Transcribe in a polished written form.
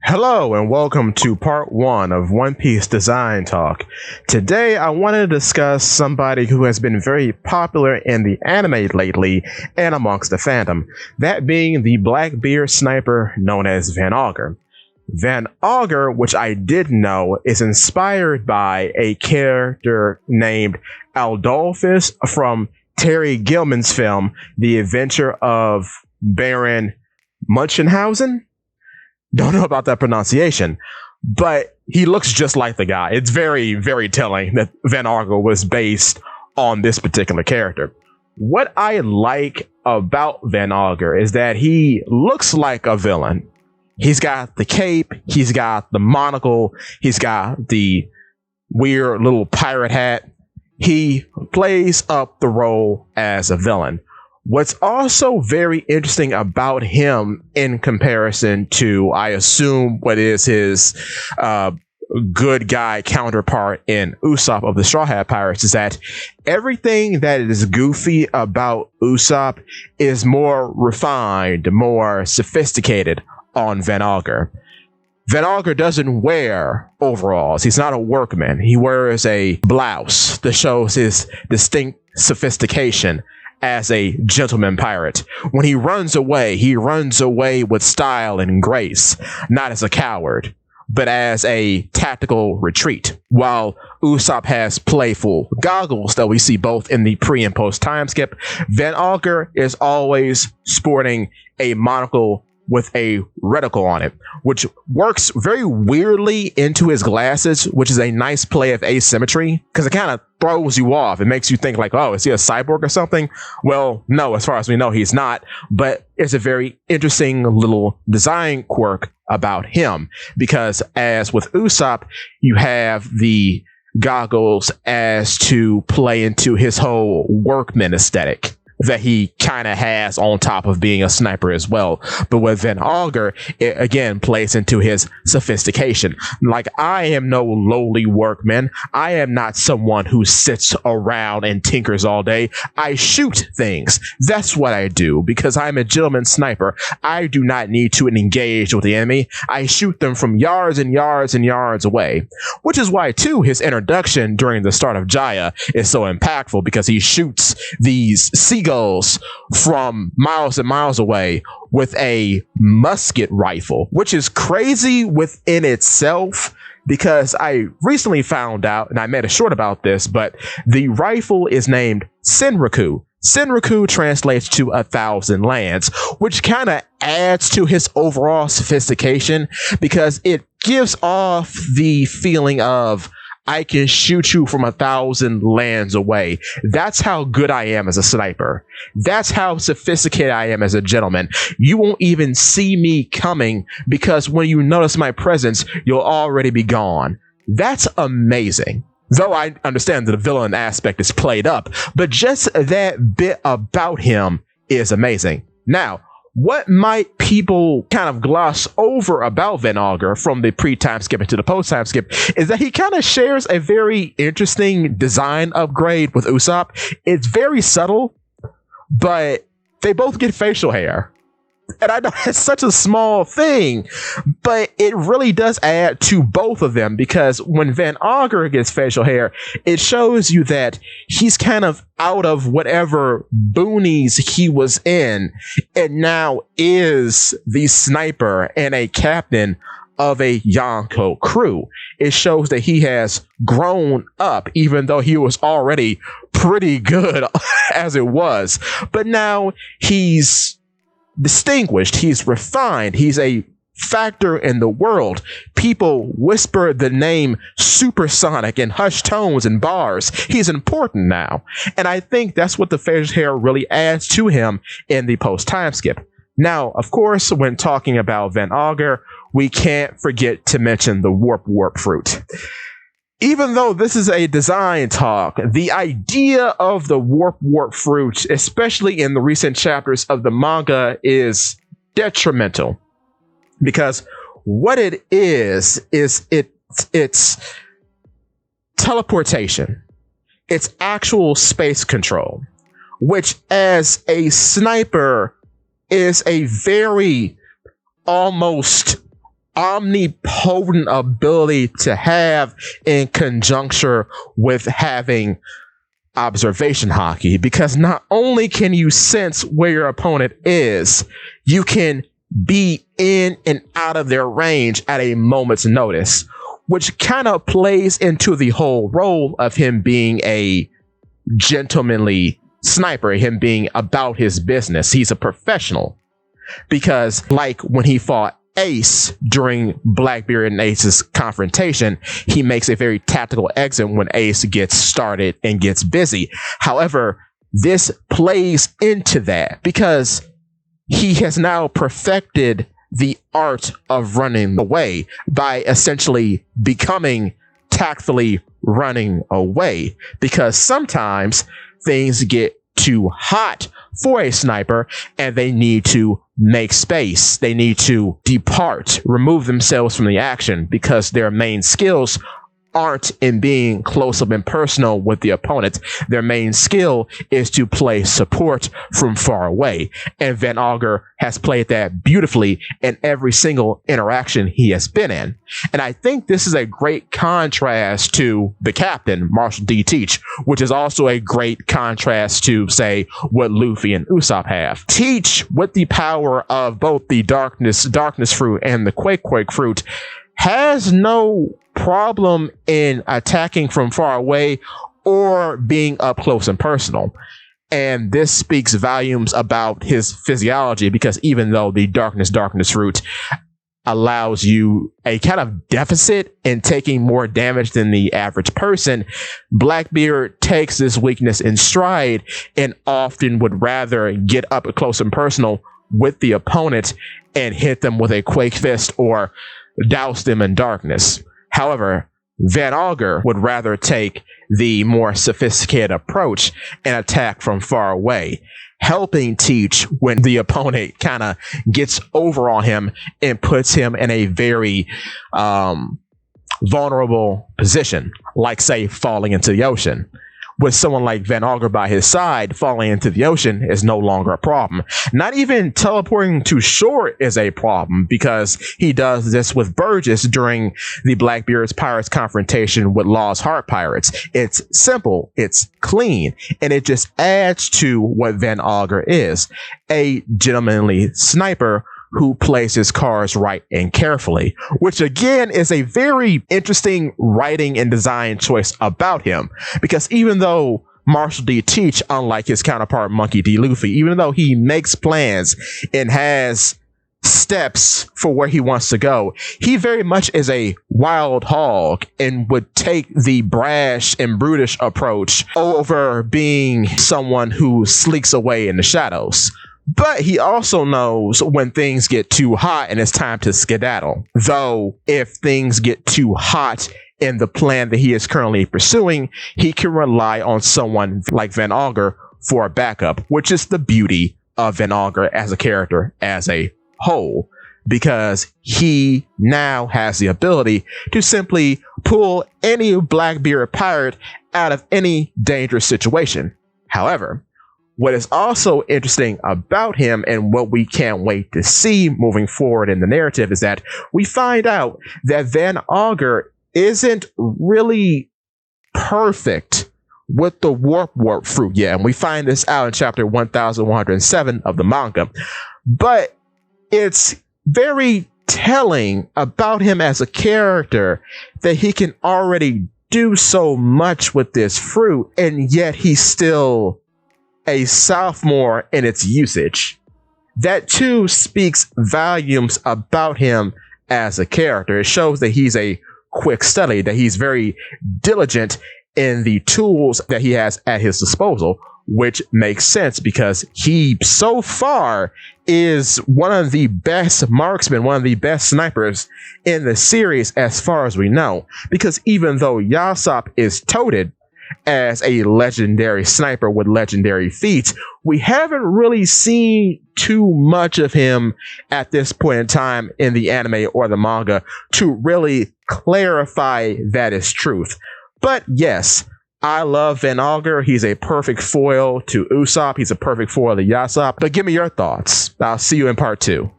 Hello and welcome to part one of One Piece Design Talk. Today I want to discuss somebody who has been very popular in the anime lately and amongst the fandom, that being the Blackbeard sniper known as Van Augur. Van Augur, which I didn't know, is inspired by a character named Adolphus from Terry Gilman's film The Adventure of Baron Munchausen. Don't know about that pronunciation, but he looks just like the guy. It's very, very telling that Van Augur was based on this particular character. What I like about Van Augur is that he looks like a villain. He's got the cape, he's got the monocle, he's got the weird little pirate hat. He plays up the role as a villain. What's also very interesting about him in comparison to, I assume, what is his good guy counterpart in Usopp of the Straw Hat Pirates is that everything that is goofy about Usopp is more refined, more sophisticated on Van Augur. Van Augur doesn't wear overalls. He's not a workman. He wears a blouse that shows his distinct sophistication as a gentleman pirate. When he runs away with style and grace, not as a coward, but as a tactical retreat. While Usopp has playful goggles that we see both in the pre and post time skip, Van Augur is always sporting a monocle with a reticle on it, which works very weirdly into his glasses, which is a nice play of asymmetry because it kind of throws you off. It makes you think like, oh, is he a cyborg or something? Well, no, as far as we know, he's not, but it's a very interesting little design quirk about him because as with Usopp, you have the goggles as to play into his whole workman aesthetic that he kind of has on top of being a sniper as well. But with Van Augur, it again plays into his sophistication. Like, I am no lowly workman. I am not someone who sits around and tinkers all day. I shoot things. That's what I do because I'm a gentleman sniper. I do not need to engage with the enemy. I shoot them from yards and yards and yards away, which is why too his introduction during the start of Jaya is so impactful because he shoots these seagulls from miles and miles away with a musket rifle, which is crazy within itself because I recently found out, and I made a short about this, but the rifle is named Senriku. Senriku translates to 1,000 lands, which kind of adds to his overall sophistication because it gives off the feeling of I can shoot you from 1,000 lands away. That's how good I am as a sniper. That's how sophisticated I am as a gentleman. You won't even see me coming because when you notice my presence, you'll already be gone. That's amazing. Though I understand that the villain aspect is played up, but just that bit about him is amazing. Now, what might people kind of gloss over about Van Augur from the pre-time skip into the post-time skip is that he kind of shares a very interesting design upgrade with Usopp. It's very subtle, but they both get facial hair. And I know it's such a small thing, but it really does add to both of them because when Van Augur gets facial hair, it shows you that he's kind of out of whatever boonies he was in and now is the sniper and a captain of a Yonko crew. It shows that he has grown up, even though he was already pretty good as it was. But now he's distinguished, he's refined, he's a factor in the world. People whisper the name Supersonic in hushed tones and bars. He's important now. And I think that's what the facial hair really adds to him in the post-time skip. Now, of course, when talking about Van Augur, we can't forget to mention the warp fruit. Even though this is a design talk, the idea of the warp fruit, especially in the recent chapters of the manga, is detrimental. Because what it is it's teleportation. It's actual space control, which as a sniper is a very almost omnipotent ability to have in conjuncture with having observation hockey, because not only can you sense where your opponent is, you can be in and out of their range at a moment's notice, which kind of plays into the whole role of him being a gentlemanly sniper, him being about his business. He's a professional, because like when he fought Ace during Blackbeard and Ace's confrontation, he makes a very tactical exit when Ace gets started and gets busy. However, this plays into that because he has now perfected the art of running away by essentially becoming tactfully running away, because sometimes things get too hot for a sniper and they need to make space. They need to depart, remove themselves from the action, because their main skills aren't in being close up and personal with the opponent. Their main skill is to play support from far away. And Van Augur has played that beautifully in every single interaction he has been in. And I think this is a great contrast to the captain, Marshall D. Teach, which is also a great contrast to, say, what Luffy and Usopp have. Teach, with the power of both the darkness fruit and the quake fruit, has no problem in attacking from far away or being up close and personal. And this speaks volumes about his physiology, because even though the darkness fruit allows you a kind of deficit in taking more damage than the average person, Blackbeard takes this weakness in stride and often would rather get up close and personal with the opponent and hit them with a quake fist or douse them in darkness. However, Van Augur would rather take the more sophisticated approach and attack from far away, helping Teach when the opponent kind of gets over on him and puts him in a very vulnerable position, like, say, falling into the ocean. With someone like Van Augur by his side, falling into the ocean is no longer a problem. Not even teleporting to shore is a problem, because he does this with Burgess during the Blackbeard's Pirates confrontation with Law's Heart Pirates. It's simple, it's clean, and it just adds to what Van Augur is: a gentlemanly sniper who plays his cards right and carefully, which again is a very interesting writing and design choice about him, because even though Marshall D. Teach, unlike his counterpart Monkey D. Luffy, even though he makes plans and has steps for where he wants to go, he very much is a wild hog and would take the brash and brutish approach over being someone who sneaks away in the shadows. But he also knows when things get too hot and it's time to skedaddle. Though, if things get too hot in the plan that he is currently pursuing, he can rely on someone like Van Augur for a backup, which is the beauty of Van Augur as a character as a whole, because he now has the ability to simply pull any Blackbeard pirate out of any dangerous situation. However, what is also interesting about him, and what we can't wait to see moving forward in the narrative, is that we find out that Van Augur isn't really perfect with the warp fruit yet. And we find this out in chapter 1107 of the manga. But it's very telling about him as a character that he can already do so much with this fruit, and yet he's still a sophomore in its usage. That too speaks volumes about him as a character. It shows that he's a quick study, that he's very diligent in the tools that he has at his disposal, which makes sense because he so far is one of the best marksmen, one of the best snipers in the series as far as we know. Because even though Yasopp is touted as a legendary sniper with legendary feats, we haven't really seen too much of him at this point in time in the anime or the manga to really clarify that is truth. But yes, I love Van Augur. He's a perfect foil to Usopp. He's a perfect foil to Yasopp. But give me your thoughts. I'll see you in part 2.